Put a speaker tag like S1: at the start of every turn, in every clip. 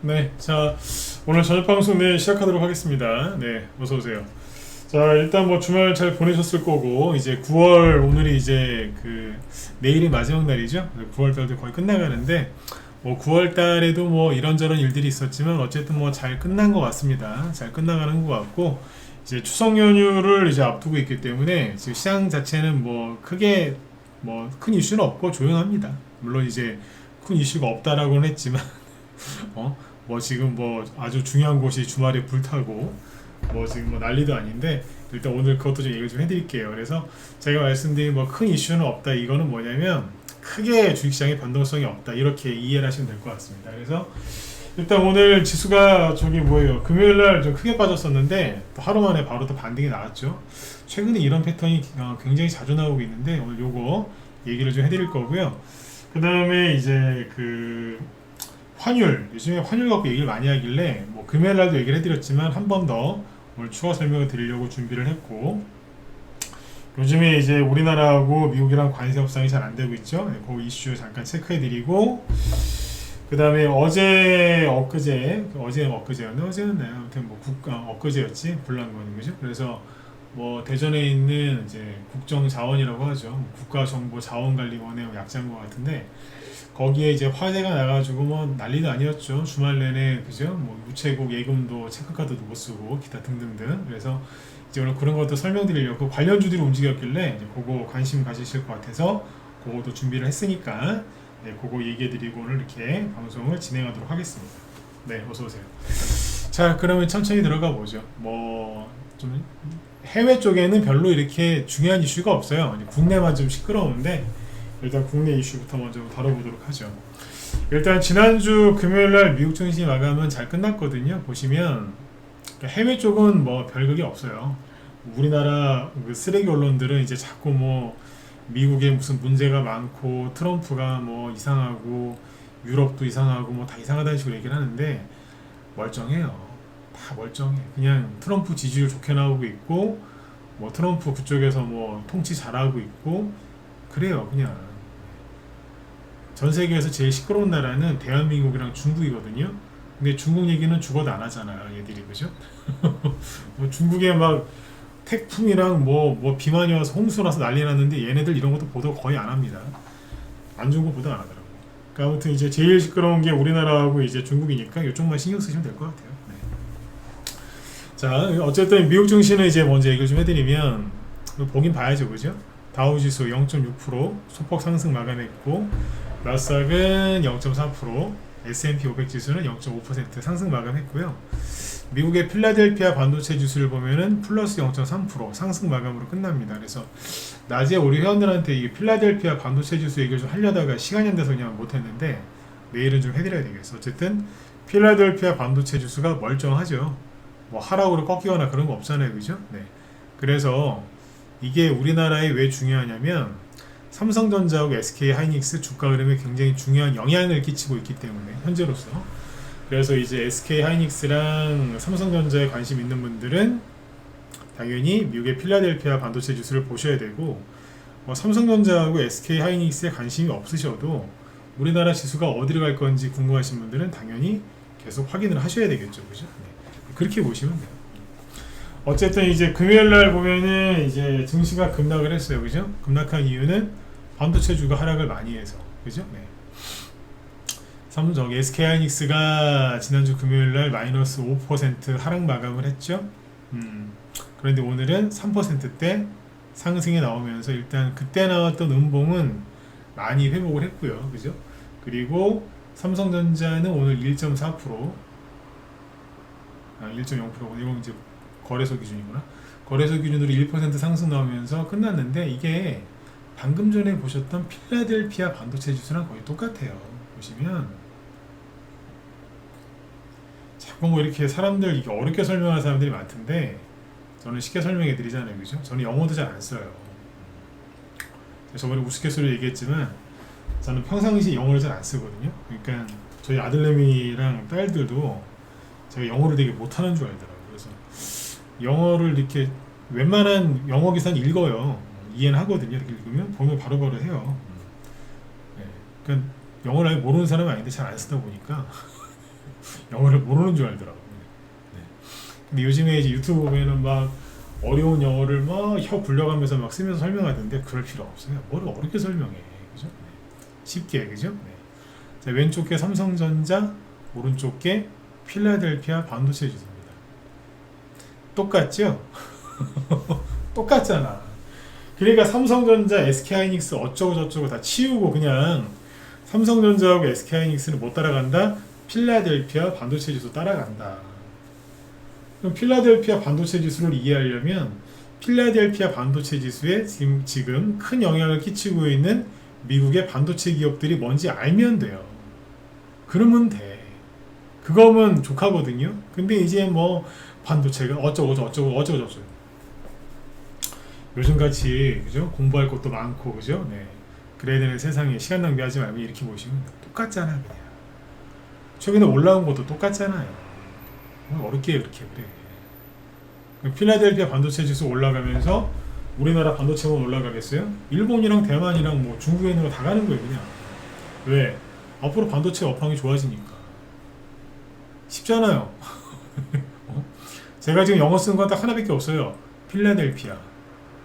S1: 네, 자, 오늘 저녁 방송 시작하도록 하겠습니다. 네, 어서 오세요. 자, 일단 뭐 주말 잘 보내셨을 거고, 이제 9월, 오늘이 이제 내일이 마지막 날이죠. 9월 달도 거의 끝나가는데, 뭐 9월 달에도 뭐 이런저런 일들이 있었지만, 어쨌든 뭐 잘 끝난 것 같습니다. 잘 끝나가는 것 같고, 이제 추석 연휴를 이제 앞두고 있기 때문에, 지금 시장 자체는 뭐 크게 뭐 큰 이슈는 없고 조용합니다. 물론 이제 큰 이슈가 없다라고는 했지만, 뭐 지금 뭐 아주 중요한 곳이 주말에 불타고 뭐 지금 뭐 난리도 아닌데 일단 오늘 그것도 좀 얘기를 좀 해드릴게요. 그래서 제가 말씀드린 뭐 큰 이슈는 없다. 이거는 뭐냐면 크게 주식시장에 변동성이 없다. 이렇게 이해를 하시면 될 것 같습니다. 그래서 일단 오늘 지수가 저기 뭐예요? 금요일날 좀 크게 빠졌었는데 또 하루 만에 바로 또 반등이 나왔죠. 최근에 이런 패턴이 굉장히 자주 나오고 있는데 오늘 요거 얘기를 좀 해드릴 거고요. 그 다음에 이제 환율, 요즘에 환율 갖고 얘기를 많이 하길래 뭐 금요일 날도 얘기를 해드렸지만 한 번 더 오늘 추가 설명을 드리려고 준비를 했고, 요즘에 이제 우리나라하고 미국이랑 관세 협상이 잘 안 되고 있죠. 네, 그 이슈 잠깐 체크해드리고, 그 다음에 엊그제였나? 어제였나요? 아무튼 뭐 엊그제였지? 불난거는 그죠? 그래서 뭐 대전에 있는 이제 국정자원이라고 하죠. 국가정보자원관리원의 약자인 것 같은데, 거기에 이제 화재가 나가지고 뭐 난리도 아니었죠. 주말 내내 그죠? 뭐 우체국 예금도 체크카드도 못 쓰고 기타 등등등. 그래서 이제 오늘 그런 것도 설명드리려고 관련주들이 움직였길래 이제 그거 관심 가지실 것 같아서 그것도 준비를 했으니까 네, 그거 얘기해드리고 오늘 이렇게 방송을 진행하도록 하겠습니다. 네, 어서 오세요. 자, 그러면 천천히 들어가 보죠. 뭐 좀 해외 쪽에는 별로 이렇게 중요한 이슈가 없어요. 국내만 좀 시끄러운데. 일단 국내 이슈부터 먼저 다뤄보도록 하죠. 일단 지난주 금요일날 미국 증시 마감은 잘 끝났거든요. 보시면 해외 쪽은 뭐 별극이 없어요. 우리나라 쓰레기 언론들은 이제 자꾸 뭐 미국에 무슨 문제가 많고 트럼프가 뭐 이상하고 유럽도 이상하고 뭐 다 이상하다는 식으로 얘기를 하는데 멀쩡해요. 다 멀쩡해. 그냥 트럼프 지지율 좋게 나오고 있고 뭐 트럼프 그쪽에서 뭐 통치 잘하고 있고 그래요. 그냥 전 세계에서 제일 시끄러운 나라는 대한민국이랑 중국이거든요. 근데 중국 얘기는 죽어도 안 하잖아요, 얘들이 그죠? 뭐 중국에 막 태풍이랑 뭐 비만이 와서 홍수 나서 난리 났는데 얘네들 이런 것도 보도 거의 안 합니다. 안 좋은 거 보도 안 하더라고. 그러니까 아무튼 이제 제일 시끄러운 게 우리나라하고 이제 중국이니까 이쪽만 신경 쓰시면 될 것 같아요. 네. 자, 어쨌든 미국 증시는 이제 먼저 얘기를 좀 해드리면 보긴 봐야죠, 그죠? 다우지수 0.6% 소폭 상승 마감했고 나스닥은 0.4%, S&P 500 지수는 0.5% 상승 마감했고요. 미국의 필라델피아 반도체 지수를 보면은 플러스 0.3% 상승 마감으로 끝납니다. 그래서 낮에 우리 회원들한테 이 필라델피아 반도체 지수 얘기를 좀 하려다가 시간이 안 돼서 그냥 못했는데 내일은 좀 해드려야 되겠어. 어쨌든 필라델피아 반도체 지수가 멀쩡하죠. 뭐 하락으로 꺾이거나 그런 거 없잖아요, 그죠? 네. 그래서 이게 우리나라에 왜 중요하냐면 삼성전자하고 SK하이닉스 주가 흐름에 굉장히 중요한 영향을 끼치고 있기 때문에 현재로서. 그래서 이제 SK하이닉스랑 삼성전자에 관심 있는 분들은 당연히 미국의 필라델피아 반도체 지수를 보셔야 되고, 삼성전자하고 SK하이닉스에 관심이 없으셔도 우리나라 지수가 어디로 갈 건지 궁금하신 분들은 당연히 계속 확인을 하셔야 되겠죠, 그죠? 네. 그렇게 보시면 돼요. 어쨌든 이제 금요일 날 보면은 이제 증시가 급락을 했어요, 그죠? 급락한 이유는 반도체주가 하락을 많이 해서, 그죠? 네. 삼성 SK하이닉스가 지난주 금요일 날 마이너스 5% 하락 마감을 했죠. 그런데 오늘은 3%대 상승이 나오면서 일단 그때 나왔던 음봉은 많이 회복을 했고요, 그죠? 그리고 삼성전자는 오늘 1.4%, 1.0%, 이건 이제 거래소 기준이구나. 거래소 기준으로 1% 상승 나오면서 끝났는데 이게 방금 전에 보셨던 필라델피아 반도체 지수랑 거의 똑같아요. 보시면 자꾸 뭐 이렇게 사람들 이게 어렵게 설명하는 사람들이 많던데 저는 쉽게 설명해 드리잖아요, 그죠? 저는 영어도 잘 안 써요. 저번에 우스갯소리로 얘기했지만 저는 평상시 영어를 잘 안 쓰거든요. 그러니까 저희 아들내미랑 딸들도 제가 영어를 되게 못하는 줄 알더라고요. 그래서 영어를 이렇게 웬만한 영어 기사는 읽어요. 이해는 하거든요. 이렇게 읽으면 보면 바로바로 해요. 네. 그러니까 영어를 아예 모르는 사람은 아닌데 잘 안 쓰다 보니까 영어를 모르는 줄 알더라고요. 네. 근데 요즘에 이제 유튜브 보면은 막 어려운 영어를 막 혀 굴려가면서 막 쓰면서 설명하던데 그럴 필요 없어요. 뭘 어렵게 설명해. 그죠? 네. 쉽게, 그죠? 네. 자, 왼쪽 게 삼성전자, 오른쪽 게 필라델피아 반도체 지수입니다. 똑같죠? 똑같잖아. 그러니까 삼성전자, SK하이닉스 어쩌고 저쩌고 다 치우고 그냥 삼성전자하고 SK하이닉스는 못 따라간다. 필라델피아 반도체 지수 따라간다. 그럼 필라델피아 반도체 지수를 이해하려면 필라델피아 반도체 지수에 지금 큰 영향을 끼치고 있는 미국의 반도체 기업들이 뭔지 알면 돼요. 그러면 돼. 그거면 족하거든요. 근데 이제 뭐 반도체가 어쩌고 저쩌고 어쩌고 저쩌고 요즘같이 그죠? 공부할 것도 많고 그죠? 네. 그래야 되는 세상에 시간 낭비하지 말고 이렇게 보시면 똑같잖아 그냥. 최근에 올라온 것도 똑같잖아요. 어렵게 그렇게 그래. 필라델피아 반도체 지수 올라가면서 우리나라 반도체만 올라가겠어요? 일본이랑 대만이랑 뭐 중국이랑 다 가는 거예요 그냥. 왜? 앞으로 반도체 업황이 좋아지니까. 쉽잖아요. 어? 제가 지금 영어 쓰는 건 딱 하나밖에 없어요. 필라델피아.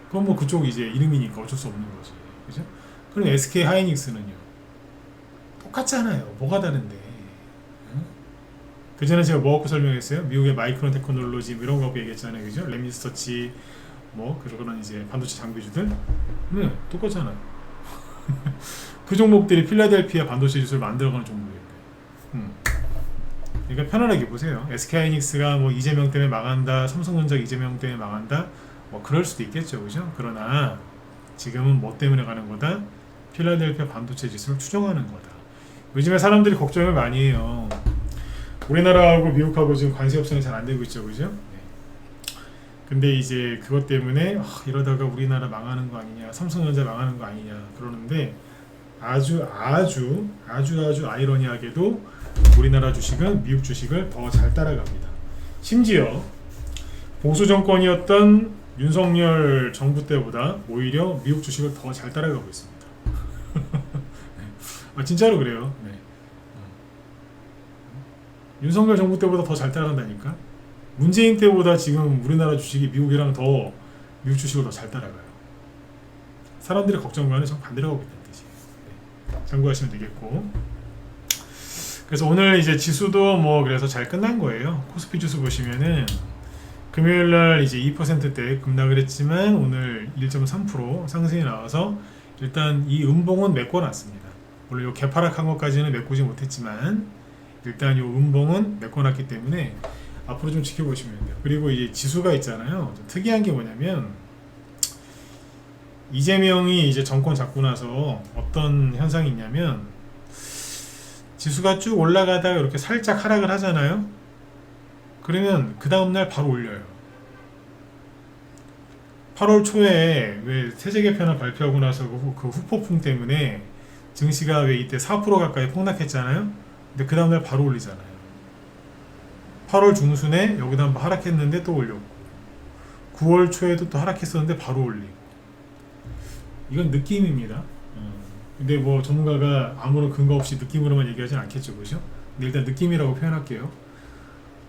S1: 그건 뭐 그쪽 이제 이름이니까 어쩔 수 없는 거지. 그죠? 그럼 SK 하이닉스는요. 똑같잖아요. 뭐가 다른데. 응? 그 전에 제가 뭐 갖고 설명했어요? 미국의 마이크론 테크놀로지 뭐 이런 거 갖고 얘기했잖아요. 그죠? 램리서치 뭐 그런 이제 반도체 장비주들. 네, 똑같잖아요. 그 종목들이 필라델피아 반도체 지수를 만들어가는 종목이에요. 그러니까 편안하게 보세요. SK하이닉스가 뭐 이재명 때문에 망한다, 삼성전자 이재명 때문에 망한다, 뭐 그럴 수도 있겠죠, 그죠? 그러나 지금은 뭐 때문에 가는 거다? 필라델피아 반도체 지수를 추정하는 거다. 요즘에 사람들이 걱정을 많이 해요. 우리나라하고 미국하고 지금 관세 협상이 잘 안 되고 있죠, 그죠? 네. 근데 이제 그것 때문에 이러다가 우리나라 망하는 거 아니냐, 삼성전자 망하는 거 아니냐 그러는데 아주 아이러니하게도 우리나라 주식은 미국 주식을 더 잘 따라갑니다. 심지어 보수 정권이었던 윤석열 정부 때보다 오히려 미국 주식을 더 잘 따라가고 있습니다. 아, 진짜로 그래요. 네. 윤석열 정부 때보다 더 잘 따라간다니까. 문재인 때보다 지금 우리나라 주식이 미국이랑 더 미국 주식을 더 잘 따라가요. 사람들의 걱정과는 정 반대로 가고 있다는 뜻이에요. 네. 참고하시면 되겠고. 그래서 오늘 이제 지수도 뭐 그래서 잘 끝난 거예요. 코스피 지수 보시면은 금요일날 이제 2%대 급락을 했지만 오늘 1.3% 상승이 나와서 일단 이 음봉은 메꿔놨습니다. 물론 요 개파락한 것까지는 메꾸지 못했지만 일단 요 음봉은 메꿔놨기 때문에 앞으로 좀 지켜보시면 돼요. 그리고 이제 지수가 있잖아요. 좀 특이한 게 뭐냐면 이재명이 이제 정권 잡고 나서 어떤 현상이 있냐면 지수가 쭉 올라가다가 이렇게 살짝 하락을 하잖아요. 그러면 그 다음날 바로 올려요. 8월 초에 왜 세제 개편을 발표하고 나서 그 후폭풍 때문에 증시가 왜 이때 4% 가까이 폭락했잖아요. 근데 그 다음날 바로 올리잖아요. 8월 중순에 여기다 한번 하락했는데 또 올렸고 9월 초에도 또 하락했었는데 바로 올리고 이건 느낌입니다. 근데 뭐 전문가가 아무런 근거 없이 느낌으로만 얘기하진 않겠죠, 그죠? 근데 일단 느낌이라고 표현할게요.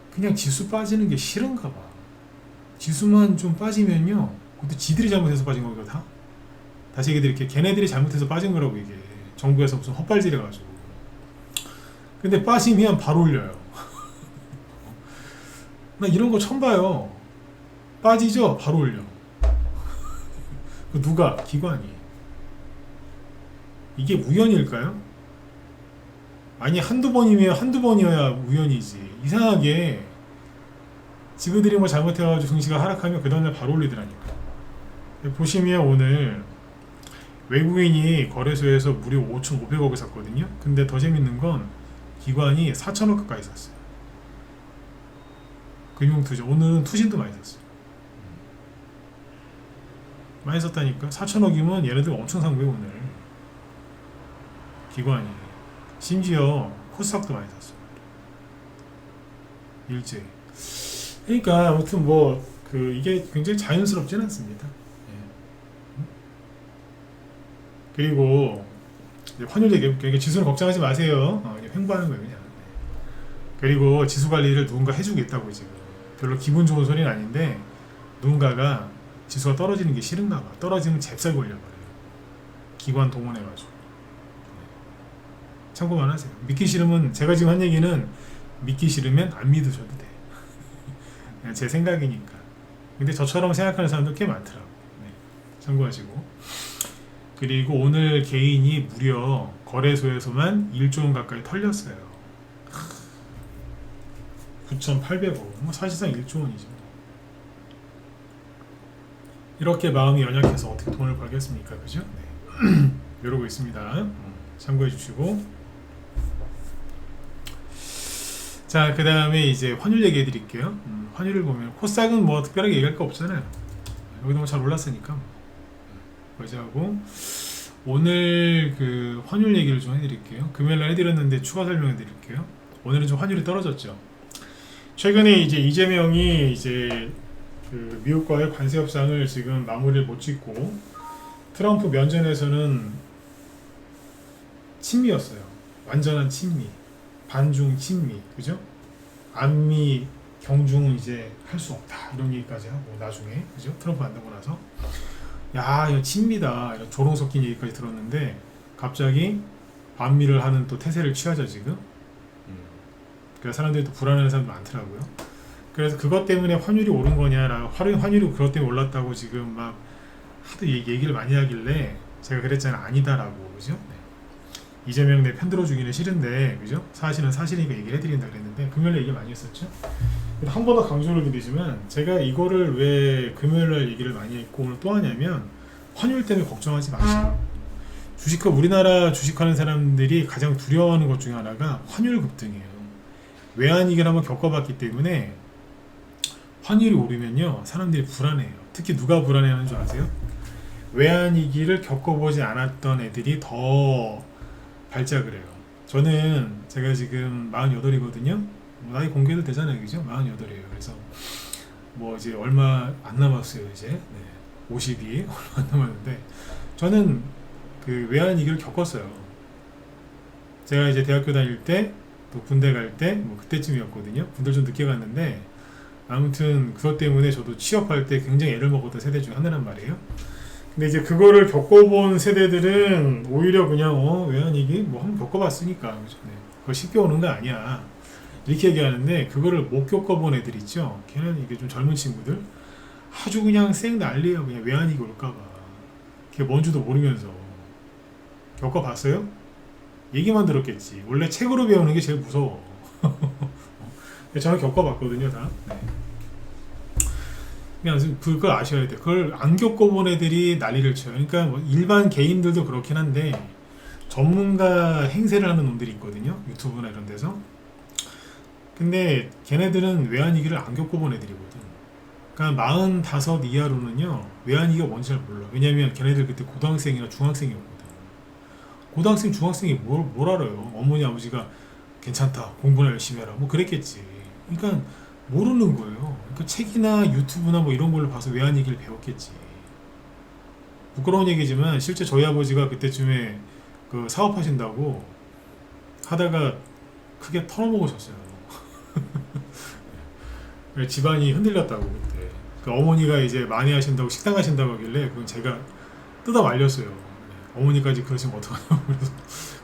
S1: 그냥 지수 빠지는 게 싫은가 봐. 지수만 좀 빠지면요, 그것도 지들이 잘못해서 빠진 거거든. 다시 얘기해 드릴게요. 걔네들이 잘못해서 빠진 거라고 이게. 정부에서 무슨 헛발질 해가지고. 근데 빠지면 바로 올려요. 나 이런 거 처음 봐요. 빠지죠? 바로 올려. 누가? 기관이. 이게 우연일까요? 아니 한두 번이어야 우연이지. 이상하게 지그들이 뭐 잘못해가지고 증시가 하락하면 그 다음날 바로 올리더라니까. 보시면 오늘 외국인이 거래소에서 무려 5,500억을 샀거든요. 근데 더 재밌는 건 기관이 4천억 가까이 샀어요. 금융투자. 오늘은 투신도 많이 샀어요. 많이 샀다니까. 4천억이면 얘네들 엄청 산 거예요 오늘. 기관이. 심지어 코스닥도 많이 샀어요. 일제히. 그러니까 아무튼 뭐 이게 굉장히 자연스럽진 않습니다. 예. 그리고 환율 얘기, 지수는 걱정하지 마세요. 횡보하는 거예요 그냥. 그리고 지수 관리를 누군가 해주겠다고 지금. 별로 기분 좋은 소리는 아닌데 누군가가 지수가 떨어지는 게 싫은가 봐. 떨어지면 잽살 걸려버려요. 기관 동원해가지고. 참고만 하세요. 믿기 싫으면, 제가 지금 한 얘기는 믿기 싫으면 안 믿으셔도 돼요. 그냥 제 생각이니까. 근데 저처럼 생각하는 사람들 꽤 많더라고요. 네. 참고하시고. 그리고 오늘 개인이 무려 거래소에서만 1조 원 가까이 털렸어요. 9,800억. 뭐 사실상 1조 원이죠. 이렇게 마음이 연약해서 어떻게 돈을 벌겠습니까? 그죠? 네. 이러고 있습니다. 참고해 주시고. 자, 그 다음에 이제 환율 얘기해 드릴게요. 환율을 보면 코스닥은 뭐 특별하게 얘기할 거 없잖아요. 여기 너무 잘 올랐으니까. 거기서 하고 오늘 그 환율 얘기를 좀 해드릴게요. 금요일날 해드렸는데 추가 설명해 드릴게요. 오늘은 좀 환율이 떨어졌죠. 최근에 이제 이재명이 이제 그 미국과의 관세 협상을 지금 마무리를 못 짓고 트럼프 면전에서는 친미였어요. 완전한 친미, 반중 친미, 그죠? 안미 경중은 이제 할 수 없다 이런 얘기까지 하고 나중에 그죠? 트럼프 만나고 나서 야 이거 친미다 이런 조롱 섞인 얘기까지 들었는데 갑자기 반미를 하는 또 태세를 취하죠 지금. 그래서 사람들이 또 불안해하는 사람도 많더라고요. 그래서 그것 때문에 환율이 오른 거냐라고, 환율이 그것 때문에 올랐다고 지금 막 하도 얘기를 많이 하길래 제가 그랬잖아요. 아니다라고. 그죠? 네. 이재명 내 편 들어주기는 싫은데 그죠? 사실은 사실이니까 얘기를 해드린다 그랬는데 금요일에 얘기 많이 했었죠. 한 번 더 강조를 드리지만 제가 이거를 왜 금요일날 얘기를 많이 했고 오늘 또 하냐면 환율 때문에 걱정하지 마시고, 주식과 우리나라 주식하는 사람들이 가장 두려워하는 것 중에 하나가 환율 급등이에요. 외환위기를 한번 겪어봤기 때문에 환율이 오르면요 사람들이 불안해요. 특히 누가 불안해하는 줄 아세요? 외환위기를 겪어보지 않았던 애들이 더 발작을 해요. 저는 제가 지금 48이거든요. 나이 공개도 되잖아요, 그죠? 48이에요. 그래서 뭐 이제 얼마 안 남았어요, 이제. 네. 50이 얼마 안 남았는데 저는 그 외환위기를 겪었어요. 제가 이제 대학교 다닐 때 또 군대 갈 때 뭐 그때쯤이었거든요. 군대를 좀 늦게 갔는데 아무튼 그것 때문에 저도 취업할 때 굉장히 애를 먹었던 세대 중에 하나란 말이에요. 근데 이제 그거를 겪어본 세대들은 오히려 그냥 외환위기 뭐 한번 겪어봤으니까 그죠? 네. 그거 쉽게 오는 거 아니야 이렇게 얘기하는데 그거를 못 겪어본 애들 있죠. 걔는 이게 좀 젊은 친구들 아주 그냥 쌩 난리예요. 그냥 외환위기 올까봐 그게 뭔지도 모르면서. 겪어봤어요? 얘기만 들었겠지. 원래 책으로 배우는 게 제일 무서워. 저는 겪어봤거든요 다. 네. 그냥 그걸 아셔야 돼. 그걸 안 겪어본 애들이 난리를 쳐요. 그러니까 뭐 일반 개인들도 그렇긴 한데 전문가 행세를 하는 놈들이 있거든요. 유튜브나 이런 데서. 근데 걔네들은 외환위기를 안 겪어본 애들이거든. 그러니까 45 이하로는요 외환위기가 뭔지 잘 몰라. 왜냐면 걔네들 그때 고등학생이나 중학생이었거든. 고등학생, 중학생이 뭘 알아요. 어머니 아버지가 괜찮다 공부나 열심히 해라 뭐 그랬겠지. 그러니까 모르는 거예요. 그러니까 책이나 유튜브나 뭐 이런 걸로 봐서 외환위기를 배웠겠지. 부끄러운 얘기지만 실제 저희 아버지가 그때쯤에 그 사업하신다고 하다가 크게 털어먹으셨어요. 집안이 흔들렸다고 그때. 그 어머니가 이제 많이 하신다고 식당 하신다고 하길래 그건 제가 뜯어 말렸어요. 어머니까지 그러시면 어떡하냐고. 그래서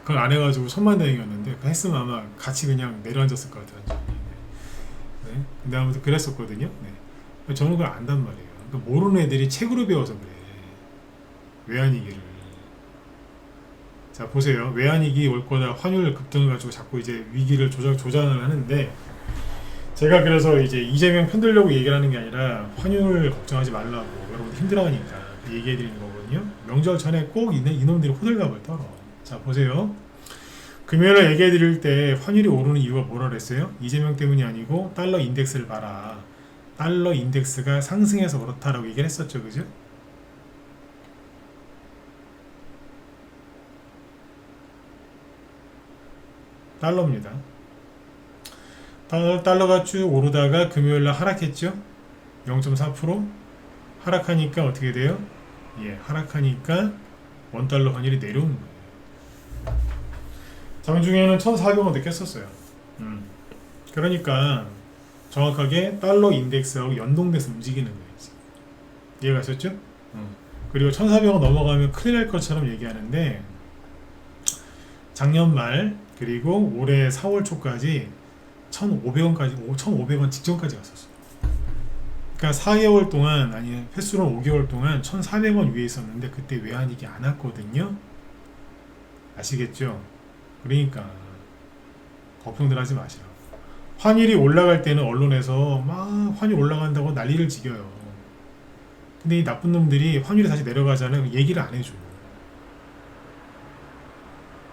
S1: 그걸 안 해가지고 천만다행이었는데 했으면 아마 같이 그냥 내려앉았을 것 같아요. 네. 근데 아무튼 그랬었거든요. 네. 저는 그걸 안단 말이에요. 그러니까 모르는 애들이 책으로 배워서 그래. 외환위기를. 자 보세요. 외환위기 올 거다 환율 급등을 가지고 자꾸 이제 위기를 조장을 하는데 제가 그래서 이제 이재명 편들려고 얘기를 하는 게 아니라 환율 걱정하지 말라고 여러분 힘들어하니까 얘기해 드리는 거거든요. 명절 전에 꼭 이놈들이 호들갑을 떨어. 자 보세요. 금요일에 얘기해 드릴 때 환율이 오르는 이유가 뭐라 그랬어요? 이재명 때문이 아니고 달러 인덱스를 봐라. 달러 인덱스가 상승해서 그렇다라고 얘기를 했었죠. 그죠? 달러입니다. 달러가 쭉 오르다가 금요일날 하락했죠. 0.4% 하락하니까 어떻게 돼요? 예, 하락하니까 원달러 환율이 내려오는 거예요. 장중에는 1,400원 느꼈었어요. 그러니까 정확하게 달러 인덱스하고 연동돼서 움직이는 거예요. 이해가셨죠? 그리고 1,400원 넘어가면 큰일 날 것처럼 얘기하는데 작년 말 그리고 올해 4월 초까지 1,500원까지 1,500원 직전까지 갔었어요. 그러니까 4개월 동안 아니 횟수로는 5개월 동안 1,400원 위에 있었는데 그때 외환위기 안 왔거든요. 아시겠죠? 그러니까 걱정들 하지 마시라고. 환율이 올라갈 때는 언론에서 막 환율 올라간다고 난리를 지겨요. 근데 이 나쁜 놈들이 환율이 다시 내려가잖아요. 얘기를 안 해줘.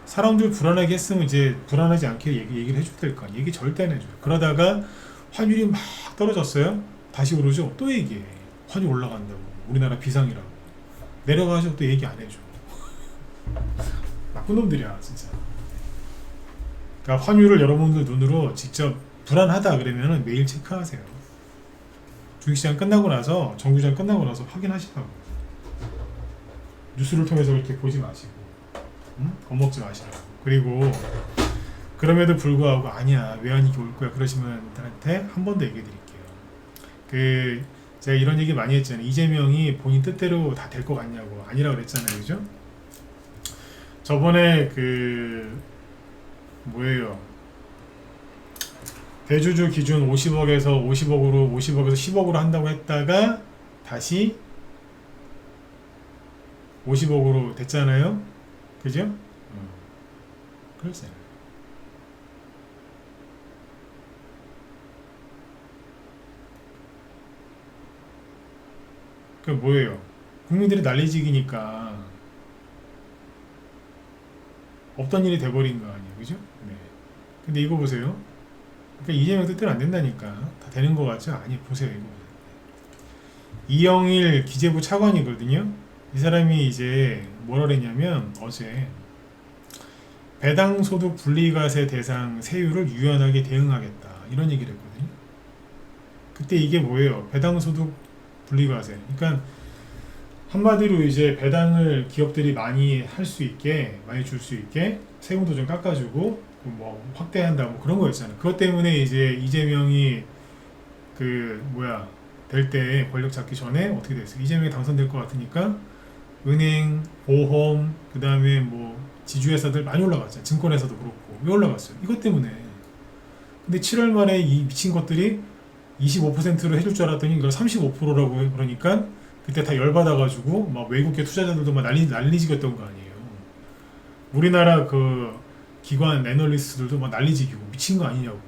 S1: 사람들 불안하게 했으면 이제 불안하지 않게 얘기를 해줘야 될 거 아니에요. 얘기 절대 안 해줘요. 그러다가 환율이 막 떨어졌어요. 다시 오르죠. 또 얘기해. 환율 올라간다고. 우리나라 비상이라고. 내려가죠. 또 얘기 안 해줘. 나쁜 놈들이야 진짜. 그러니까 환율을 여러분들 눈으로 직접 불안하다 그러면 매일 체크하세요. 주식시장 끝나고 나서 정규장 끝나고 나서 확인하시라고. 뉴스를 통해서 이렇게 보지 마시고 겁먹지 마시라고. 그리고 그럼에도 불구하고 아니야 외환위기 올 거야 그러시면 분들한테 한 번 더 얘기해 드릴게요. 제가 이런 얘기 많이 했잖아요. 이재명이 본인 뜻대로 다 될 것 같냐고. 아니라고 그랬잖아요. 그죠? 저번에 뭐예요? 대주주 기준 50억에서 50억에서 10억으로 한다고 했다가 다시 50억으로 됐잖아요. 그죠? 그랬어요. 그 뭐예요? 국민들이 난리지기니까 없던 일이 돼버린 거 아니에요. 그죠? 네. 근데 이거 보세요. 그러니까 이재명 뜻대로 안 된다니까. 다 되는 거 같죠? 아니 보세요 이거. 이영일 기재부 차관이거든요. 이 사람이 이제 뭐라 그랬냐면 어제 배당소득 분리과세 대상 세율을 유연하게 대응하겠다 이런 얘기를 했거든요. 그때 이게 뭐예요? 배당소득 분리과세. 그러니까 한마디로 이제 배당을 기업들이 많이 할 수 있게 많이 줄 수 있게 세금도 좀 깎아주고 뭐 확대한다 뭐 그런 거였잖아요. 그것 때문에 이제 이재명이 될 때 권력 잡기 전에 어떻게 됐어요? 이재명이 당선될 것 같으니까 은행, 보험, 그 다음에 뭐 지주회사들 많이 올라갔잖아요. 증권회사도 그렇고 왜 올라갔어요? 이것 때문에. 근데 7월 말에 이 미친 것들이 25%로 해줄 줄 알았더니 이걸 35%라고 그러니까 그때 다 열받아가지고 막 외국계 투자자들도 막 난리지겼던 거 아니에요. 우리나라 그 기관 애널리스트들도 막 난리지기고 미친 거 아니냐고.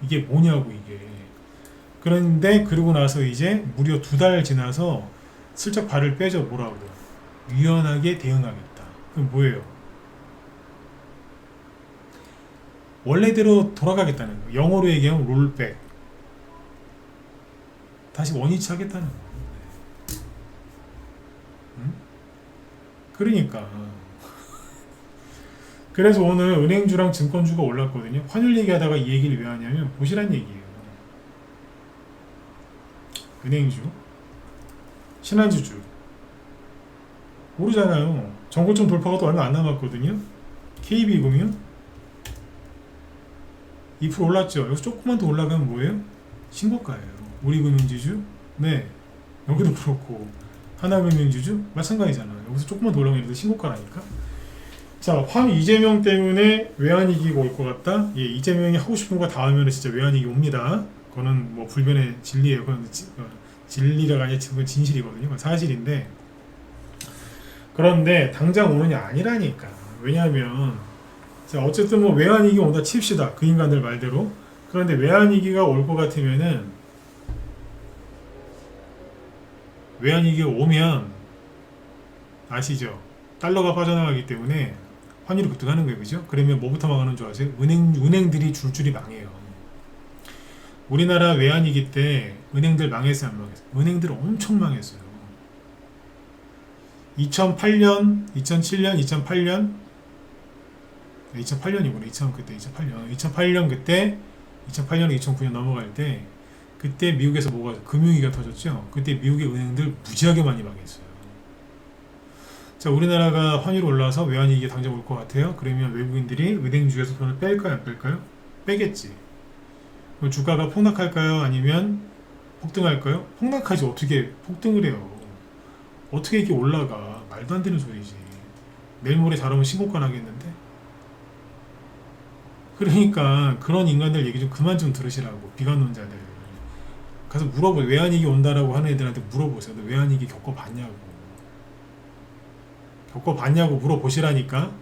S1: 이게 뭐냐고 이게. 그런데 그러고 나서 이제 무려 2달 지나서 슬쩍 발을 빼죠. 뭐라고. 유연하게 대응하겠다. 그럼 뭐예요? 원래대로 돌아가겠다는 거. 영어로 얘기하면 롤백. 다시 원위치 하겠다는 거. 응? 그러니까. 그래서 오늘 은행주랑 증권주가 올랐거든요. 환율 얘기하다가 이 얘기를 왜 하냐면 보시란 얘기예요. 은행주, 신한주주 오르잖아요. 정고점 돌파가 또 얼마 안 남았거든요. KB금융 2% 올랐죠. 여기서 조금만 더 올라가면 뭐예요? 신고가예요. 우리금융지주, 네, 여기도 그렇고 하나금융지주 마찬가지잖아요. 여기서 조금만 더 올라가면 신고가라니까. 자, 이재명 때문에 외환위기가 올 것 같다. 예, 이재명이 하고 싶은 거 다 하면 진짜 외환위기 옵니다. 그거는 뭐 불변의 진리예요. 그건 진리가 아니라 그건 진실이거든요. 그건 사실인데. 그런데 당장 오느냐 아니라니까. 왜냐하면 자, 어쨌든 뭐 외환위기 온다 칩시다. 그 인간들 말대로. 그런데 외환위기가 올 것 같으면은 외환위기가 오면 아시죠? 달러가 빠져나가기 때문에 환율이 급등하는 거예요. 그죠? 그러면 뭐부터 망하는 줄 아세요? 은행들이 줄줄이 망해요. 우리나라 외환위기 때 은행들 망했어요, 안 망했어요? 은행들 엄청 망했어요. 2008년, 2007년, 2008년, 2008년이구나. 2008년 그때 2008년, 2009년 넘어갈 때 그때 미국에서 뭐가 금융위기가 터졌죠. 그때 미국의 은행들 무지하게 많이 망했어요. 자, 우리나라가 환율이 올라서 외환위기가 당장 올 것 같아요. 그러면 외국인들이 은행주에서 돈을 뺄까요, 안 뺄까요? 빼겠지. 그럼 주가가 폭락할까요? 아니면 폭등할까요? 폭락하지. 어떻게 폭등을 해요? 어떻게 이게 올라가? 말도 안 되는 소리지. 내일 모레 잘하면 신고가 나겠는데? 그러니까 그런 인간들 얘기 좀 그만 좀 들으시라고. 비관론자들 가서 물어보세요. 외환위기 온다라고 하는 애들한테 물어보세요. 너 외환위기 겪어봤냐고. 겪어봤냐고 물어보시라니까.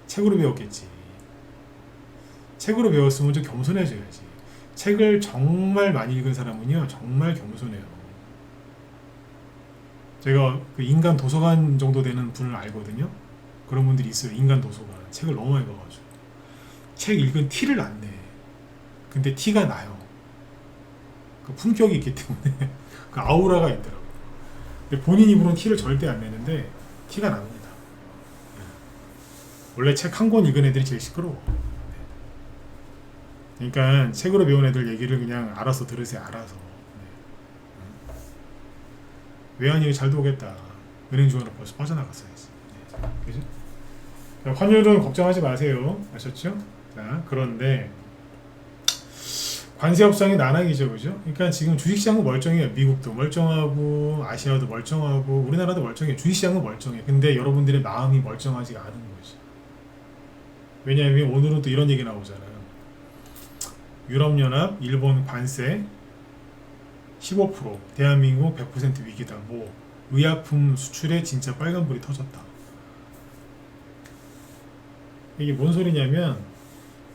S1: 책으로 배웠겠지. 책으로 배웠으면 좀 겸손해져야지. 책을 정말 많이 읽은 사람은요 정말 겸손해요. 제가 그 인간 도서관 정도 되는 분을 알거든요. 그런 분들이 있어요. 인간 도서관. 책을 너무 많이 봐가지고 책 읽은 티를 안 내. 근데 티가 나요. 그 품격이 있기 때문에 그 아우라가 있더라고요. 근데 본인 입으로는 티를 절대 안 내는데 티가 납니다. 원래 책 한 권 읽은 애들이 제일 시끄러워. 그러니까 책으로 배운 애들 얘기를 그냥 알아서 들으세요. 알아서. 외환위기 잘 도겠다. 은행 주원으로 벌써 빠져나갔어야지. 그죠? 환율은 걱정하지 마세요. 아셨죠? 자, 그런데 관세 협상이 난항이죠, 그죠? 그러니까 지금 주식시장은 멀쩡해요. 미국도 멀쩡하고 아시아도 멀쩡하고 우리나라도 멀쩡해요. 주식시장은 멀쩡해. 근데 여러분들의 마음이 멀쩡하지가 않은 거죠. 왜냐하면 오늘은 또 이런 얘기 나오잖아요. 유럽연합, 일본 관세 15%, 대한민국 100% 위기다. 뭐 의약품 수출에 진짜 빨간불이 터졌다. 이게 뭔 소리냐면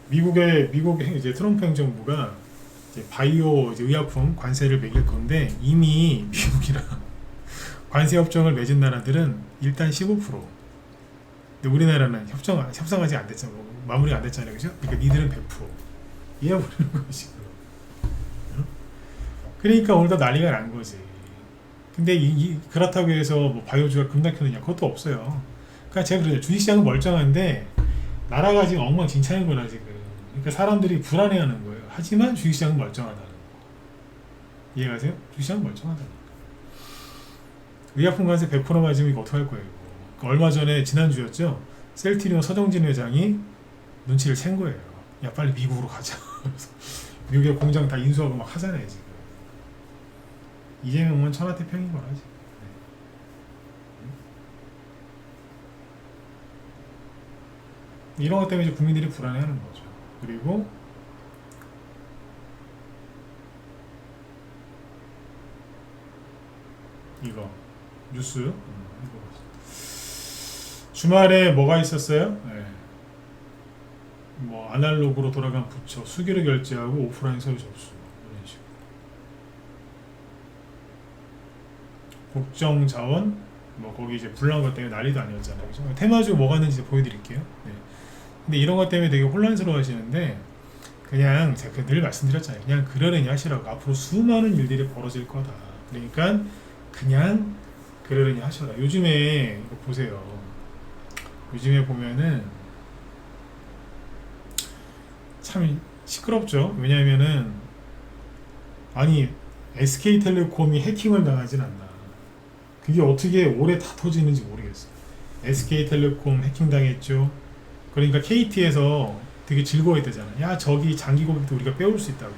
S1: 미국의 이제 트럼프 행정부가 이제 바이오 이제 의약품 관세를 매길 건데 이미 미국이랑 관세 협정을 맺은 나라들은 일단 15%. 근데 우리나라는 협상하지 안 됐잖아. 마무리가 안 됐잖아요, 그죠? 그러니까 니들은 100%. 이해버리는 거지. 그러니까 오늘도 난리가 난 거지. 근데 그렇다고 해서 뭐 바이오주가 급락했느냐? 그것도 없어요. 그러니까 제가 그러죠. 주식시장은 멀쩡한데 나라가 지금 엉망진창인 거라 지금. 그러니까 사람들이 불안해하는 거예요. 하지만 주식시장은 멀쩡하다는 거. 이해가세요? 주식시장은 멀쩡하다는 거. 의약품 관세 100% 맞으면 이거 어떡할 거예요? 이거. 얼마 전에 지난주였죠. 셀트리온 서정진 회장이 눈치를 챈 거예요. 야 빨리 미국으로 가자. 미국의 공장 다 인수하고 막 하잖아요 지금. 이재명은 천하태평인 거라지. 이런 것 때문에 이제 국민들이 불안해하는 거죠. 그리고 이거 뉴스 주말에 뭐가 있었어요? 네. 뭐 아날로그로 돌아간 부처 수기로 결제하고 오프라인 서류 접수 이런 식으로. 국정자원 뭐 거기 이제 불난 것 때문에 난리도 아니었잖아요. 그죠? 테마주 뭐가 있는지 보여드릴게요. 네. 근데 이런 것 때문에 되게 혼란스러워 하시는데 그냥 제가 늘 말씀드렸잖아요. 그냥 그러려니 하시라고. 앞으로 수많은 일들이 벌어질 거다. 그러니까 그냥 그러려니 하셔라. 요즘에 이거 보세요. 요즘에 보면은 참 시끄럽죠. 왜냐하면은 아니 SK텔레콤이 해킹을 당하진 않나. 그게 어떻게 오래 다 터지는지 모르겠어요. SK텔레콤 해킹당했죠. 그러니까 KT에서 되게 즐거워했대잖아. 야 저기 장기 고객도 우리가 빼올 수 있다고.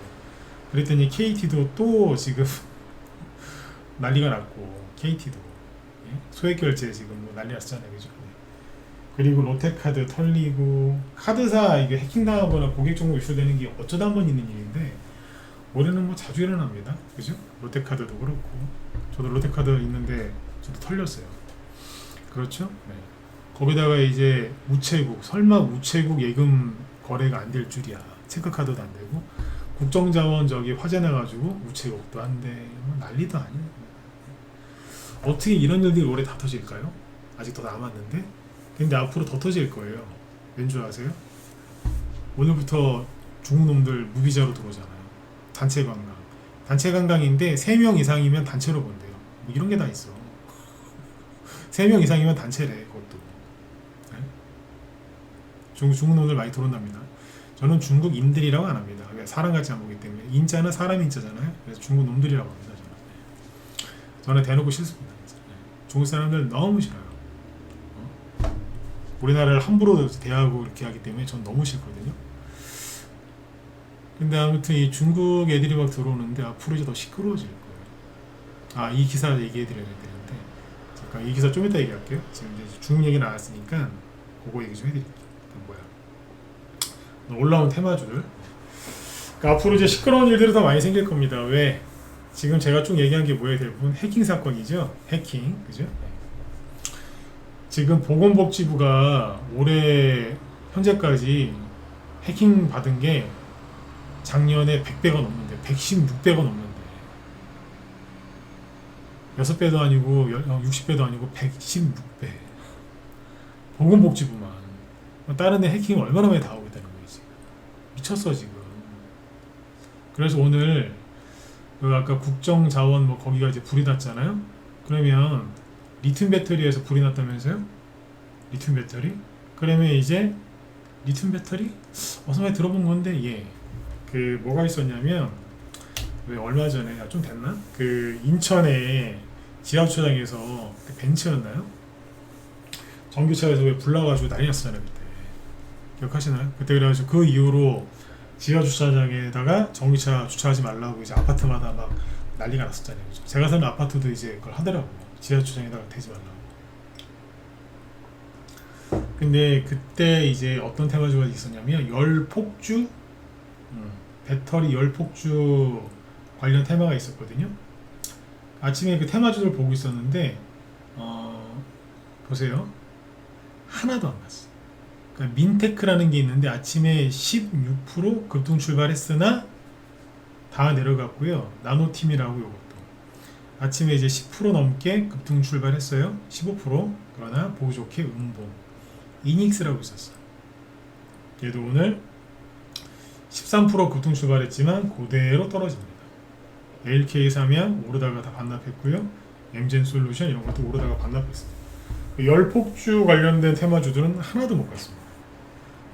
S1: 그랬더니 KT도 또 지금 난리가 났고 KT도 소액 결제 지금 뭐 난리 났잖아요, 그죠? 그리고 롯데카드 털리고 카드사 이게 해킹당하거나 고객 정보 유출되는 게 어쩌다 한 번 있는 일인데 올해는 뭐 자주 일어납니다, 그죠? 롯데카드도 그렇고 저도 롯데카드 있는데 저도 털렸어요. 그렇죠? 네. 거기다가 이제 우체국 설마 우체국 예금 거래가 안 될 줄이야. 체크카드도 안 되고 국정자원 저기 화재 나가지고 우체국도 안 돼. 뭐 난리도 아니야. 어떻게 이런 일들이 올해 다 터질까요? 아직 더 남았는데. 근데 앞으로 더 터질 거예요. 왠 줄 아세요? 오늘부터 중국 놈들 무비자로 들어오잖아요. 단체 관광. 단체 관광인데 3명 이상이면 단체로 본대요. 뭐 이런 게 다 있어. 3명 이상이면 단체래, 그것도. 네? 중국 놈들 많이 들어온답니다. 저는 중국인들이라고 안 합니다. 왜? 사람같이 안 보기 때문에. 인자는 사람 인자잖아요. 그래서 중국 놈들이라고 합니다. 저는 대놓고 싫습니다. 중국 사람들 너무 싫어요. 우리나라를 함부로 대하고 이렇게 하기 때문에 전 너무 싫거든요. 근데 아무튼 이 중국 애들이 막 들어오는데 앞으로 이제 더 시끄러워질 거예요. 아, 이 기사 얘기해드려야 되는데 잠깐 이 기사 좀 이따 얘기할게요. 지금 이제 중국 얘기 나왔으니까 그거 얘기 좀 해드릴게요. 뭐야? 올라온 테마주들. 그러니까 앞으로 이제 시끄러운 일들이 더 많이 생길 겁니다. 왜? 지금 제가 쭉 얘기한 게 뭐예요? 대부분 해킹 사건이죠. 해킹, 그죠? 지금 보건복지부가 올해 현재까지 해킹 받은 게 작년에 100배가 넘는데 116배가 넘는데 6배도 아니고 60배도 아니고 116배 보건복지부만 다른 데 해킹을 얼마나 많이 당하고 있다는 거예요 지금. 미쳤어 지금. 그래서 오늘 그 아까 국정자원 뭐 거기가 이제 불이 났잖아요. 그러면 리튬 배터리에서 불이 났다면서요? 리튬 배터리? 그러면 이제 리튬 배터리? 어디서 많이 들어본 건데 예. 그 뭐가 있었냐면 왜 얼마 전에 좀 됐나? 그 인천에 지하주차장에서 그 벤츠였나요? 전기차에서 왜 불나가지고 난리 났었잖아요 그때. 기억하시나요? 그때 그래가지고 그 이후로 지하주차장에다가 전기차 주차하지 말라고 이제 아파트마다 막 난리가 났었잖아요. 제가 사는 아파트도 이제 그걸 하더라고요. 지하주차장에다가 대지 말라고. 근데 그때 이제 어떤 테마주가 있었냐면 열폭주, 배터리 열폭주 관련 테마가 있었거든요. 아침에 그 테마주를 보고 있었는데 보세요. 하나도 안 갔어. 그러니까 민테크라는 게 있는데 아침에 16% 급등 출발했으나 다 내려갔고요. 나노팀이라고 요것도 아침에 이제 10% 넘게 급등 출발했어요. 15% 그러나 보기 좋게 음봉. 이닉스라고 있었어. 얘도 오늘 13% 급등 출발했지만 그대로 떨어집니다. LK 삼양 오르다가 다 반납했고요. 엠젠 솔루션 이런 것도 오르다가 반납했습니다. 열폭주 관련된 테마주들은 하나도 못 갔습니다.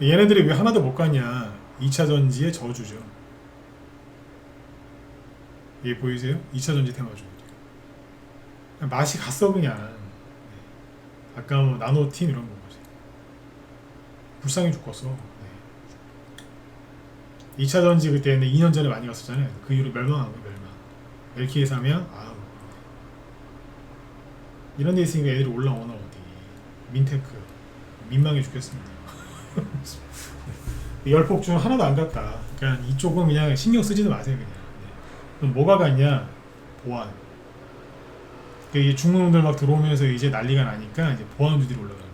S1: 얘네들이 왜 하나도 못 갔냐? 2차 전지의 저주죠. 얘 보이세요? 2차 전지 테마주. 맛이 갔어 그냥. 아까 뭐 나노팀 이런 거 보세요. 불쌍해 죽겠어. 네. 2차 전지 그때는 2년 전에 많이 갔었잖아요. 그 이후로 멸망한 거예요. 멸망. LK에 사면 아우 이런 데 있으니까 애들이 올라오나 어디. 민테크 민망해 죽겠습니다. 열폭주는 하나도 안 갔다. 그러니까 이쪽은 그냥 신경 쓰지도 마세요 그냥. 그럼 뭐가 갔냐? 보안. 그러니까 중국놈들 막 들어오면서 이제 난리가 나니까 이제 보안주들이 올라가는 거예요.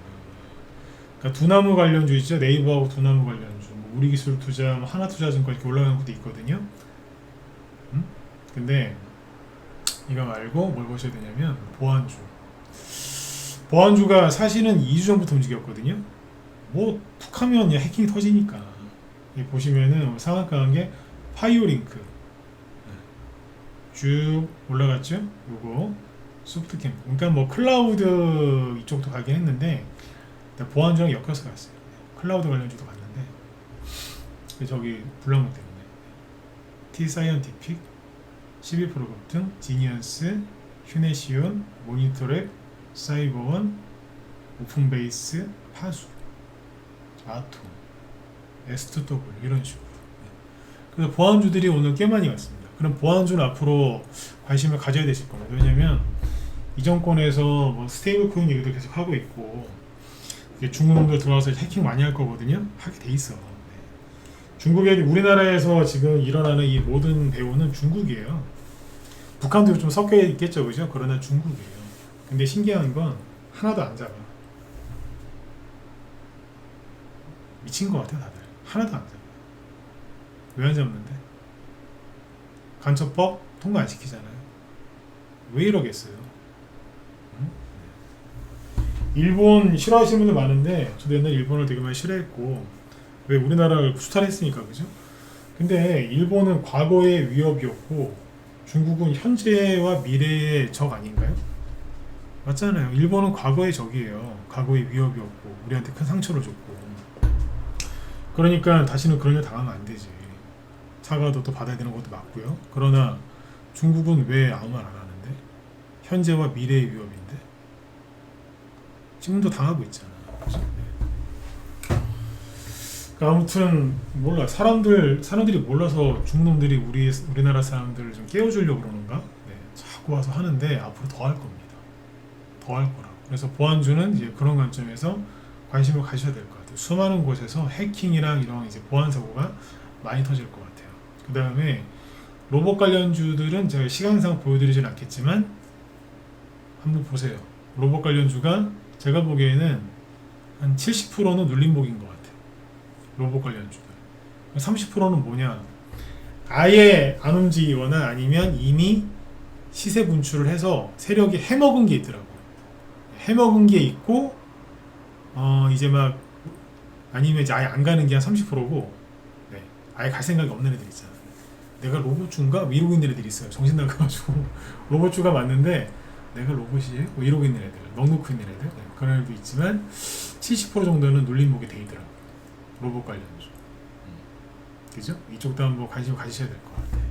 S1: 그러니까 두나무 관련주 있죠. 네이버하고 두나무 관련주, 뭐 우리기술투자, 뭐 하나투자증권 이렇게 올라가는 것도 있거든요. 근데 이거 말고 뭘 보셔야 되냐면 보안주. 보안주가 사실은 2주 전부터 움직였거든요. 뭐 툭하면 해킹이 터지니까. 보시면은 상한가한 게 파이오링크 쭉 올라갔죠. 요거 소프트캠. 그러니까 뭐 클라우드 이쪽도 가긴 했는데 보안주랑 엮여서 갔어요. 클라우드 관련주도 갔는데 저기 불나무 때문에. T사이언티픽 12% 급등, 지니언스, 휴네시온, 모니터랩, 사이버원, 오픈베이스, 파수, 아톰, S2W 이런 식으로. 그래서 보안주들이 오늘 꽤 많이 갔습니다. 그럼 보안주는 앞으로 관심을 가져야 되실 겁니다. 왜냐면 이 정권에서 뭐 스테이블 코인 얘기도 계속 하고 있고 중국놈들 들어와서 해킹 많이 할 거거든요. 하게 돼 있어. 중국에 우리나라에서 지금 일어나는 이 모든 배후는 중국이에요. 북한도 좀 섞여 있겠죠, 그죠? 그러나 중국이에요. 근데 신기한 건 하나도 안 잡아. 미친 것 같아 다들. 하나도 안 잡아. 왜 안 잡는데? 간첩법 통과 안 시키잖아요. 왜 이러겠어요? 응? 일본 싫어하시는 분들 많은데 저도 옛날에 일본을 되게 많이 싫어했고 왜 우리나라를 수탈했으니까 그죠? 근데 일본은 과거의 위협이었고 중국은 현재와 미래의 적 아닌가요? 맞잖아요. 일본은 과거의 적이에요. 과거의 위협이었고 우리한테 큰 상처를 줬고 그러니까 다시는 그런 일 당하면 안 되지. 사과도 또 받아야 되는 것도 맞고요. 그러나 중국은 왜 아무 말 안 하는데? 현재와 미래의 위협인데? 지금도 당하고 있잖아. 그죠? 그러니까 아무튼 몰라. 사람들이 몰라서 중놈들이 우리나라 사람들을 좀 깨워주려고 그러는가? 네, 자꾸 와서 하는데 앞으로 더 할 겁니다. 더 할 거라고. 그래서 보안주는 이제 그런 관점에서 관심을 가셔야 될 것 같아요. 수많은 곳에서 해킹이랑 이런 이제 보안 사고가 많이 터질 것 같아요. 그 다음에 로봇 관련주들은 제가 시간상 보여드리진 않겠지만 한번 보세요. 로봇 관련주가 제가 보기에는 한 70%는 눌림목인 것 같아요. 로봇 관련주들. 30%는 뭐냐? 아예 안 움직이거나 아니면 이미 시세 분출을 해서 세력이 해먹은 게 있더라고요. 해먹은 게 있고 이제 막 아니면 이제 아예 안 가는 게 한 30%고 네, 아예 갈 생각이 없는 애들 있잖아. 내가 로봇주인가? 이러고 있는 애들이 있어요. 정신 나가가지고 로봇주가 맞는데 내가 로봇이에요? 이러고 있는 애들, 넉놓고 있는 애들, 네, 그런 애도 있지만 70% 정도는 눌림목이 돼 있더라고요. 로봇 관련주. 그죠? 이쪽도 한번 관심 가지셔야 될 것 같아요.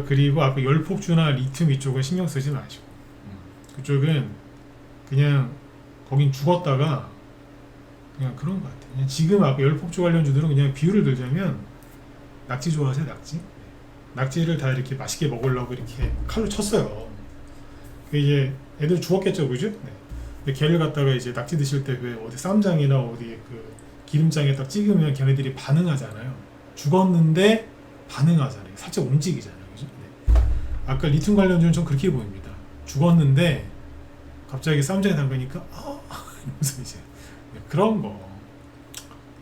S1: 네. 그리고 아까 열폭주나 리튬 이쪽은 신경 쓰지 마시고 그쪽은 그냥 거긴 죽었다가 그냥 그런 것 같아요. 그냥 지금 아까 열폭주 관련주들은 그냥 비유를 들자면 낙지 좋아하세요? 낙지? 낙지를 다 이렇게 맛있게 먹으려고 이렇게 칼로 쳤어요. 이제 애들 죽었겠죠, 그죠? 네. 근데 걔를 갖다가 이제 낙지 드실 때 왜 어디 쌈장이나 어디 그 기름장에 딱 찍으면 걔네들이 반응하잖아요. 죽었는데 반응하잖아요. 살짝 움직이잖아요, 그죠? 네. 아까 리튬 관련주는 좀 그렇게 보입니다. 죽었는데 갑자기 쌈장에 담그니까 이러면서 이제 네, 그런 거,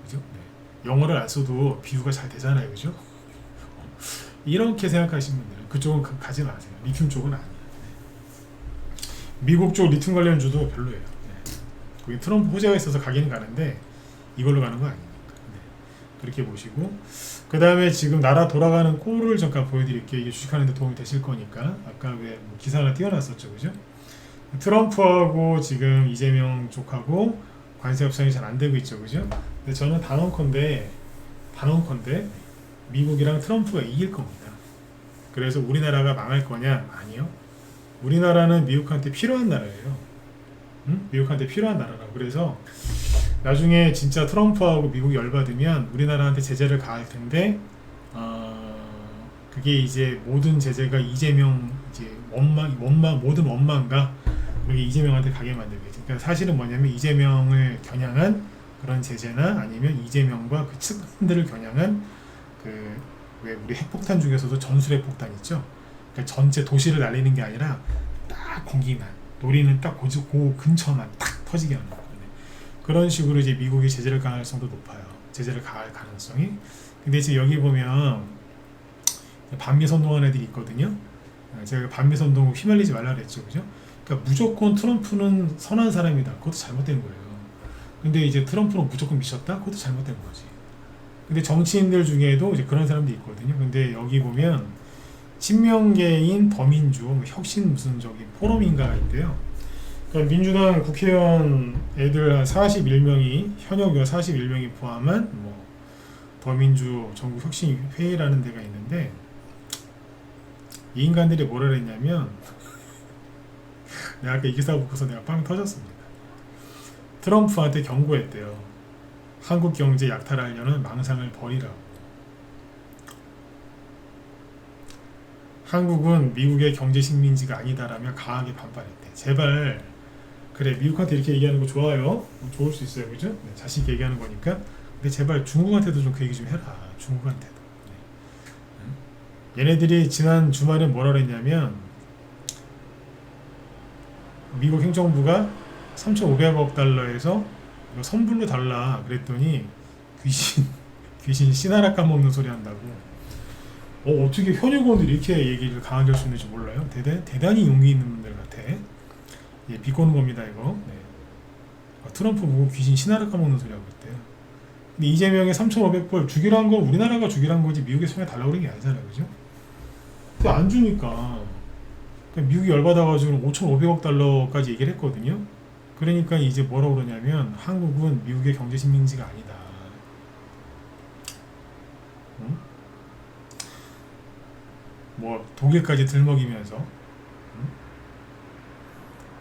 S1: 그죠? 네. 영어를 안 써도 비유가 잘 되잖아요, 그죠? 이렇게 생각하시는 분들은 그쪽은 가지 마세요. 리튬 쪽은 아니에요. 네. 미국 쪽 리튬 관련주도 별로예요. 네. 거기 트럼프 호재가 있어서 가기는 가는데 이걸로 가는 거 아니니까. 네. 그렇게 보시고 그 다음에 지금 나라 돌아가는 꼴을 잠깐 보여드릴게요. 이게 주식하는 데 도움이 되실 거니까. 아까 왜 뭐 기사 하나 띄워놨었죠, 그죠? 트럼프하고 지금 이재명 쪽하고 관세 협상이 잘 안 되고 있죠, 그죠? 근데 저는 단언컨대 미국이랑 트럼프가 이길 겁니다. 그래서 우리나라가 망할 거냐? 아니요. 우리나라는 미국한테 필요한 나라예요. 응? 미국한테 필요한 나라라고. 그래서 나중에 진짜 트럼프하고 미국이 열받으면 우리나라한테 제재를 가할 텐데 그게 이제 모든 제재가 이재명 이제 모든 원망가 그게 이재명한테 가게 만들겠죠. 그러니까 사실은 뭐냐면 이재명을 겨냥한 그런 제재나 아니면 이재명과 그 측근들을 겨냥한 그 왜 우리 핵폭탄 중에서도 전술 핵폭탄 있죠. 그러니까 전체 도시를 날리는 게 아니라 딱 거기만 노리는 딱 그 근처만 딱 터지게 하는 거예요. 그런 식으로 이제 미국이 제재를 가할 가능성도 높아요. 제재를 가할 가능성이. 근데 이제 여기 보면 반미 선동하는 애들이 있거든요. 제가 반미 선동 휘말리지 말라 그랬죠, 그죠? 그러니까 무조건 트럼프는 선한 사람이다. 그것도 잘못된 거예요. 근데 이제 트럼프는 무조건 미쳤다? 그것도 잘못된 거지. 근데 정치인들 중에도 이제 그런 사람들이 있거든요. 근데 여기 보면 친명계인 더민주, 혁신 무슨 저기 포럼인가가 있대요. 그러니까 민주당 국회의원 애들 한 41명이 현역 의원 41명이 포함한 뭐 더민주 전국혁신회의라는 데가 있는데 이 인간들이 뭐라 그랬냐면 내가 아까 이 기사 보고서 내가 빵 터졌습니다. 트럼프한테 경고했대요. 한국 경제 약탈하려는 망상을 버리라고. 한국은 미국의 경제 식민지가 아니다라며 강하게 반발했대. 제발 그래 미국한테 이렇게 얘기하는 거 좋아요. 좋을 수 있어요, 그죠? 네, 자신 있게 얘기하는 거니까. 근데 제발 중국한테도 좀 그 얘기 좀 해라. 중국한테도. 네. 얘네들이 지난 주말에 뭐라 그랬냐면 미국 행정부가 3,500억 달러에서 이거 선불로 달라 그랬더니 귀신 씨나라 까먹는 소리 한다고. 어떻게 현역 의원들이 이렇게 얘기를 강하게 할 수 있는지 몰라요. 대단히 용기 있는 분들 같아. 예, 비꼬는 겁니다 이거. 네. 트럼프 보고 귀신 씨나라 까먹는 소리 하고 있대요. 근데 이재명의 3,500불 주기로 한 건 우리나라가 주기로 한 거지 미국의 손에 달라고 그런 게 아니잖아요, 그죠? 근데 안 주니까 미국이 열받아가지고 5,500억 달러까지 얘기를 했거든요. 그러니까 이제 뭐라고 그러냐면 한국은 미국의 경제 식민지가 아니다. 응? 뭐 독일까지 들먹이면서 응?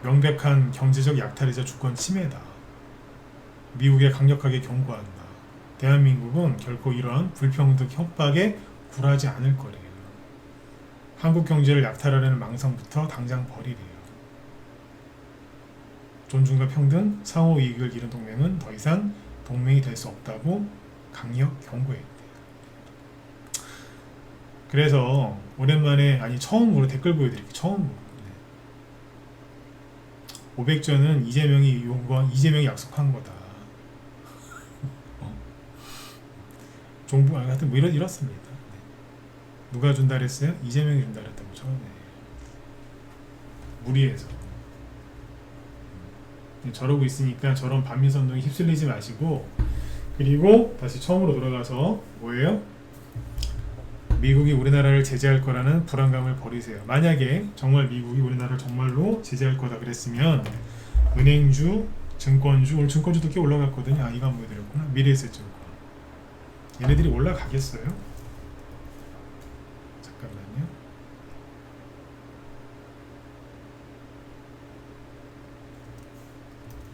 S1: 명백한 경제적 약탈이자 주권 침해다. 미국에 강력하게 경고한다. 대한민국은 결코 이러한 불평등 협박에 굴하지 않을 거래요. 한국 경제를 약탈하려는 망상부터 당장 버리래요. 존중과 평등, 상호 이익을 잃은 동맹은 더 이상 동맹이 될 수 없다고 강력 경고했대요. 그래서 오랜만에, 아니 처음으로 댓글 보여드릴게요. 처음으로. 500조는 이재명이 약속한 거다. 정부, 하여튼 뭐 이렇습니다. 누가 준다 그랬어요? 이재명이 준다 그랬다고 처음에. 무리해서. 저러고 있으니까 저런 반민선동에 휩쓸리지 마시고, 그리고 다시 처음으로 돌아가서 뭐예요? 미국이 우리나라를 제재할 거라는 불안감을 버리세요. 만약에 정말 미국이 우리나라를 정말로 제재할 거다 그랬으면 은행주, 증권주, 오늘 증권주도 꽤 올라갔거든요. 아, 이거 안 보여드렸구나. 미래에셋증권. 얘네들이 올라가겠어요? 잠깐만요.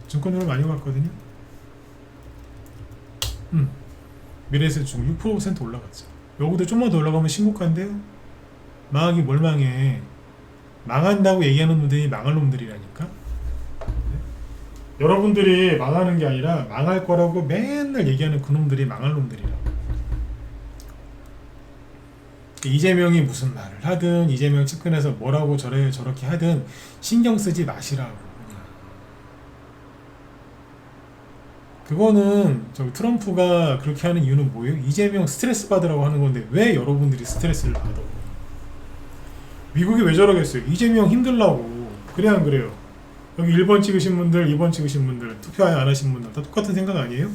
S1: 증권주를 많이 올랐거든요. 미래에셋증권 6% 올라갔죠. 여기도 좀만 더 올라가면 신고가인데요. 망하기 뭘 망해. 망한다고 얘기하는 놈들이 망할 놈들이라니까. 여러분들이 망하는 게 아니라 망할 거라고 맨날 얘기하는 그 놈들이 망할 놈들이라고. 이재명이 무슨 말을 하든, 이재명 측근에서 뭐라고 저렇게 하든 신경 쓰지 마시라고. 그거는 트럼프가 그렇게 하는 이유는 뭐예요? 이재명 스트레스 받으라고 하는 건데 왜 여러분들이 스트레스를 받아? 미국이 왜 저러겠어요? 이재명 힘들라고. 그래 안 그래요? 여기 1번 찍으신 분들, 2번 찍으신 분들, 투표 안 하신 분들 다 똑같은 생각 아니에요?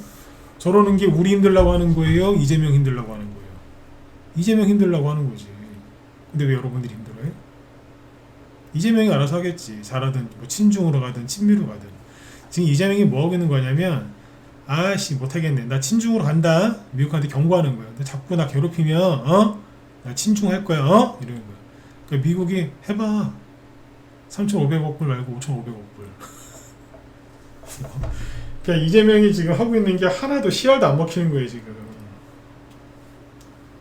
S1: 저러는 게 우리 힘들라고 하는 거예요? 이재명 힘들라고 하는 거예요? 이재명 힘들라고 하는 거지. 근데 왜 여러분들이 힘들어요? 이재명이 알아서 하겠지. 잘하든 뭐 친중으로 가든 친미로 가든. 지금 이재명이 뭐 하고 있는 거냐면, 아씨 못하겠네, 나 친중으로 간다. 미국한테 경고하는 거야. 근데 자꾸 나 괴롭히면 나 친중할 거야. 이러는 거야. 그러니까 미국이 해봐. 3,500억 불 말고 5,500억 불. 그러니까 이재명이 지금 하고 있는 게 하나도 씨알도 안 먹히는 거예요 지금.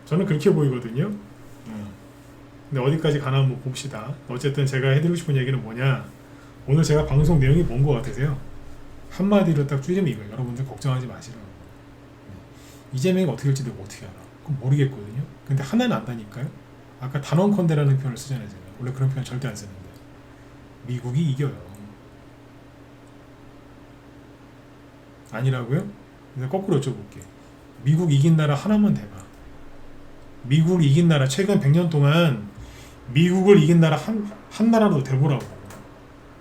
S1: 저는 그렇게 보이거든요. 근데 어디까지 가나 한번 봅시다. 어쨌든 제가 해드리고 싶은 얘기는 뭐냐, 오늘 제가 방송 내용이 뭔 것 같으세요? 한마디로 딱 줄이면 이거예요. 여러분들 걱정하지 마시라고. 이재명이 어떻게 할지 내가 어떻게 알아? 그건 모르겠거든요. 근데 하나는 안다니까요. 아까 단언컨대라는 표현을 쓰잖아요. 제가. 원래 그런 표현 절대 안 쓰는데. 미국이 이겨요. 아니라고요? 그래서 거꾸로 여쭤볼게. 미국 이긴 나라 하나만 대봐. 미국을 이긴 나라, 최근 100년 동안 미국을 이긴 나라 한 나라라도 대보라고.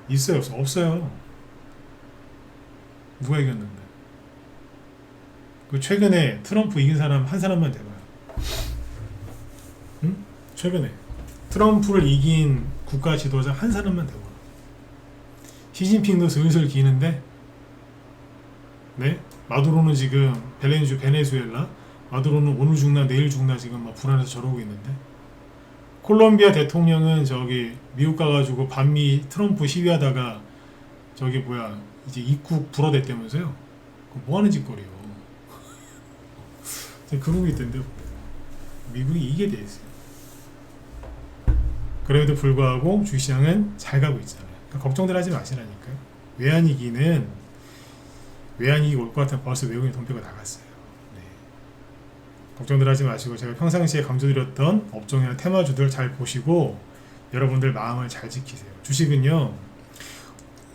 S1: 있어요? 없어요. 누가 이겼는데? 그 최근에 트럼프 이긴 사람 한 사람만 대봐요. 응? 최근에 트럼프를 이긴 국가 지도자 한 사람만 대봐. 시진핑도 슬슬 기는데, 네? 마두로는 지금 베네수엘라, 마두로는 오늘 죽나 내일 죽나 지금 막 불안해서 저러고 있는데, 콜롬비아 대통령은 저기 미국 가가지고 반미 트럼프 시위하다가 저기 뭐야 이제 입국 불어댔다면서요? 뭐 하는 짓거리요? 그러고 있던데 미국이 이게 돼 있어요. 그럼에도 불구하고 주식시장은 잘 가고 있잖아요. 그러니까 걱정들 하지 마시라니까요. 외환위기는 외환위기 올 것 같으면 벌써 외국인 돈표가 나갔어요. 네. 걱정들 하지 마시고 제가 평상시에 강조드렸던 업종이나 테마주들 잘 보시고 여러분들 마음을 잘 지키세요. 주식은요,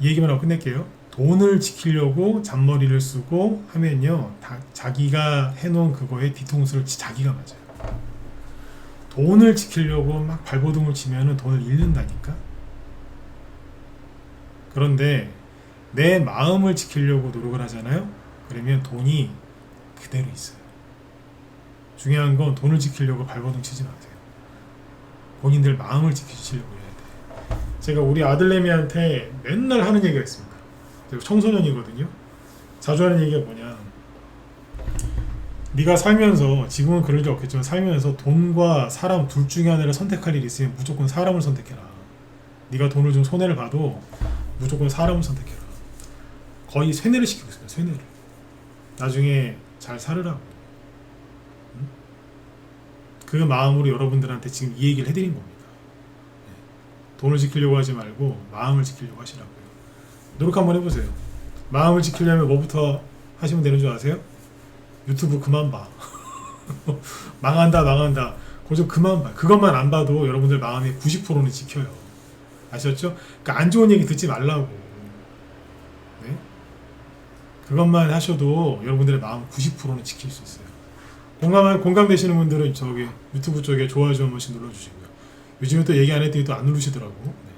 S1: 이 얘기만 하고 끝낼게요. 돈을 지키려고 잔머리를 쓰고 하면요, 다 자기가 해놓은 그거에 뒤통수를 자기가 맞아요. 돈을 지키려고 막 발버둥을 치면은 돈을 잃는다니까. 그런데 내 마음을 지키려고 노력을 하잖아요. 그러면 돈이 그대로 있어요. 중요한 건 돈을 지키려고 발버둥 치지 마세요. 본인들 마음을 지키시려고 해야 돼. 제가 우리 아들내미한테 맨날 하는 얘기가 있습니다. 제가 청소년이거든요. 자주 하는 얘기가 뭐냐, 네가 살면서, 지금은 그럴 일 없겠지만 살면서 돈과 사람 둘 중에 하나를 선택할 일이 있으면 무조건 사람을 선택해라. 네가 돈을 좀 손해를 봐도 무조건 사람을 선택해라. 거의 쇠뇌를 시키고 있어요. 쇠뇌를. 나중에 잘 살으라고. 응? 그 마음으로 여러분들한테 지금 이 얘기를 해드린 겁니다. 돈을 지키려고 하지 말고 마음을 지키려고 하시라고요. 노력 한번 해보세요. 마음을 지키려면 뭐부터 하시면 되는 줄 아세요? 유튜브 그만 봐. 망한다. 그거 좀 그만 봐. 그것만 안 봐도 여러분들 마음의 90%는 지켜요. 아셨죠? 그러니까 안 좋은 얘기 듣지 말라고. 네? 그것만 하셔도 여러분들의 마음 90%는 지킬 수 있어요. 공감되시는 분들은 저기 유튜브 쪽에 좋아요 좀 한 번씩 눌러주시고요. 요즘에 또 얘기 안 했더니 또 안 누르시더라고. 네.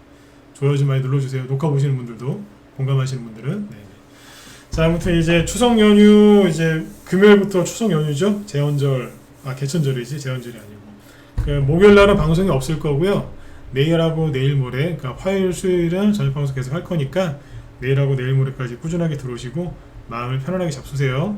S1: 좋아요 좀 많이 눌러주세요. 녹화 보시는 분들도, 공감하시는 분들은. 네. 자, 아무튼 이제 추석 연휴, 이제 금요일부터 추석 연휴죠. 개천절이지, 제헌절이 아니고. 그 목요일 날은 방송이 없을 거고요. 내일하고 내일 모레, 그러니까 화요일, 수요일은 저녁 방송 계속 할 거니까 내일하고 내일 모레까지 꾸준하게 들어오시고 마음을 편안하게 잡수세요.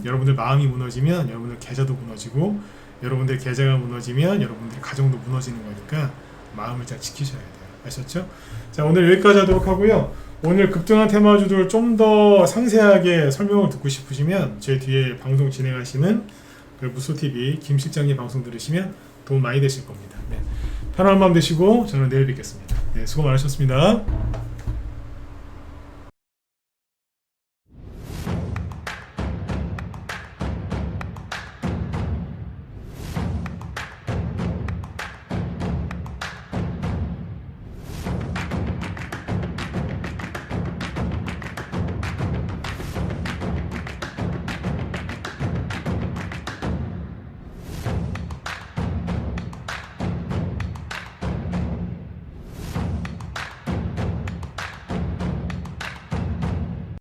S1: 여러분들 마음이 무너지면 여러분들 계좌도 무너지고, 여러분들 계좌가 무너지면 여러분들 가정도 무너지는 거니까 마음을 잘 지키셔야 돼요. 아셨죠? 자, 오늘 여기까지 하도록 하고요. 오늘 급등한 테마주들 좀 더 상세하게 설명을 듣고 싶으시면 제 뒤에 방송 진행하시는 그 무소TV 김 실장님 방송 들으시면 도움 많이 되실 겁니다. 네. 편안한 마음 되시고 저는 내일 뵙겠습니다. 네, 수고 많으셨습니다.